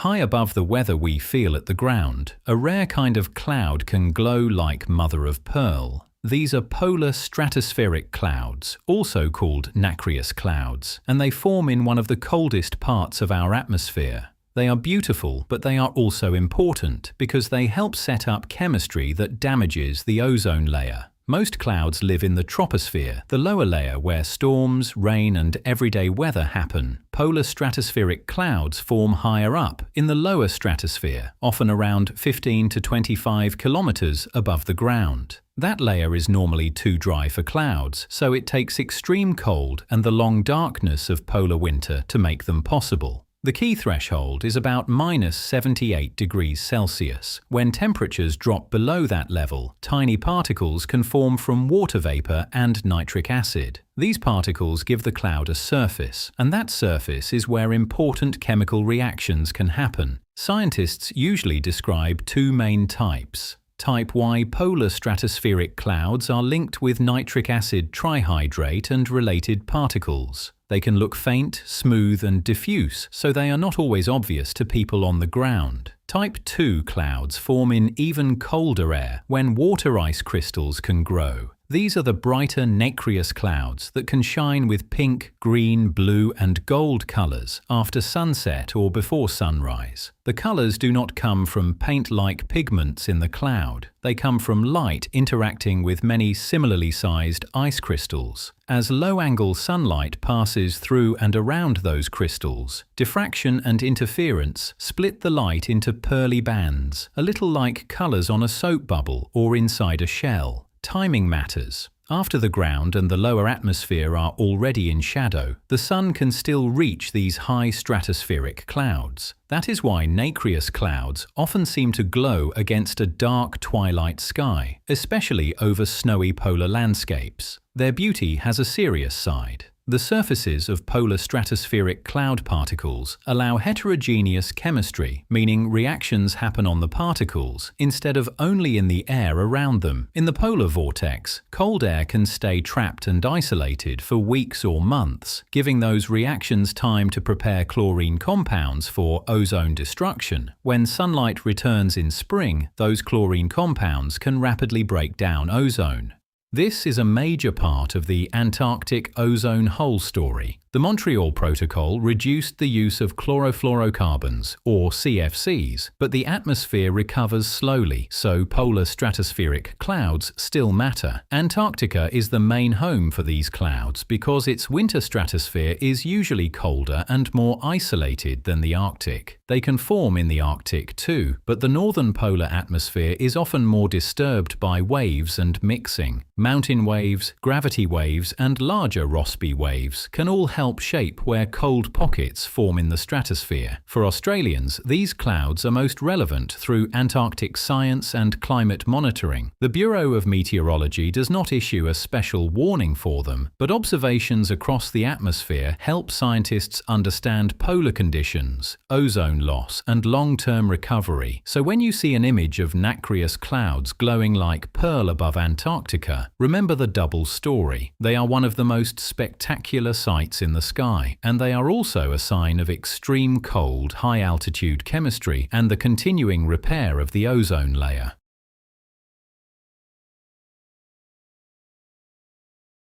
High above the weather we feel at the ground, a rare kind of cloud can glow like mother of pearl. These are polar stratospheric clouds, also called nacreous clouds, and they form in one of the coldest parts of our atmosphere. They are beautiful, but they are also important because they help set up chemistry that damages the ozone layer. Most clouds live in the troposphere, the lower layer where storms, rain and everyday weather happen. Polar stratospheric clouds form higher up, in the lower stratosphere, often around 15 to 25 kilometers above the ground. That layer is normally too dry for clouds, so it takes extreme cold and the long darkness of polar winter to make them possible. The key threshold is about -78 degrees Celsius. When temperatures drop below that level, tiny particles can form from water vapor and nitric acid. These particles give the cloud a surface, and that surface is where important chemical reactions can happen. Scientists usually describe two main types. Type Y polar stratospheric clouds are linked with nitric acid trihydrate and related particles. They can look faint, smooth and diffuse, so they are not always obvious to people on the ground. Type 2 clouds form in even colder air when water ice crystals can grow. These are the brighter nacreous clouds that can shine with pink, green, blue and gold colors after sunset or before sunrise. The colors do not come from paint-like pigments in the cloud. They come from light interacting with many similarly sized ice crystals. As low-angle sunlight passes through and around those crystals, diffraction and interference split the light into pearly bands, a little like colors on a soap bubble or inside a shell. Timing matters. After the ground and the lower atmosphere are already in shadow, the sun can still reach these high stratospheric clouds. That is why nacreous clouds often seem to glow against a dark twilight sky, especially over snowy polar landscapes. Their beauty has a serious side. The surfaces of polar stratospheric cloud particles allow heterogeneous chemistry, meaning reactions happen on the particles instead of only in the air around them. In the polar vortex, cold air can stay trapped and isolated for weeks or months, giving those reactions time to prepare chlorine compounds for ozone destruction. When sunlight returns in spring, those chlorine compounds can rapidly break down ozone. This is a major part of the Antarctic ozone hole story. The Montreal Protocol reduced the use of chlorofluorocarbons, or CFCs, but the atmosphere recovers slowly, so polar stratospheric clouds still matter. Antarctica is the main home for these clouds because its winter stratosphere is usually colder and more isolated than the Arctic. They can form in the Arctic too, but the northern polar atmosphere is often more disturbed by waves and mixing. Mountain waves, gravity waves, and larger Rossby waves can all help shape where cold pockets form in the stratosphere. For Australians, these clouds are most relevant through Antarctic science and climate monitoring. The Bureau of Meteorology does not issue a special warning for them, but observations across the atmosphere help scientists understand polar conditions, ozone loss, and long-term recovery. So when you see an image of nacreous clouds glowing like pearl above Antarctica, remember the double story. They are one of the most spectacular sights in the sky, and they are also a sign of extreme cold, high-altitude chemistry and the continuing repair of the ozone layer.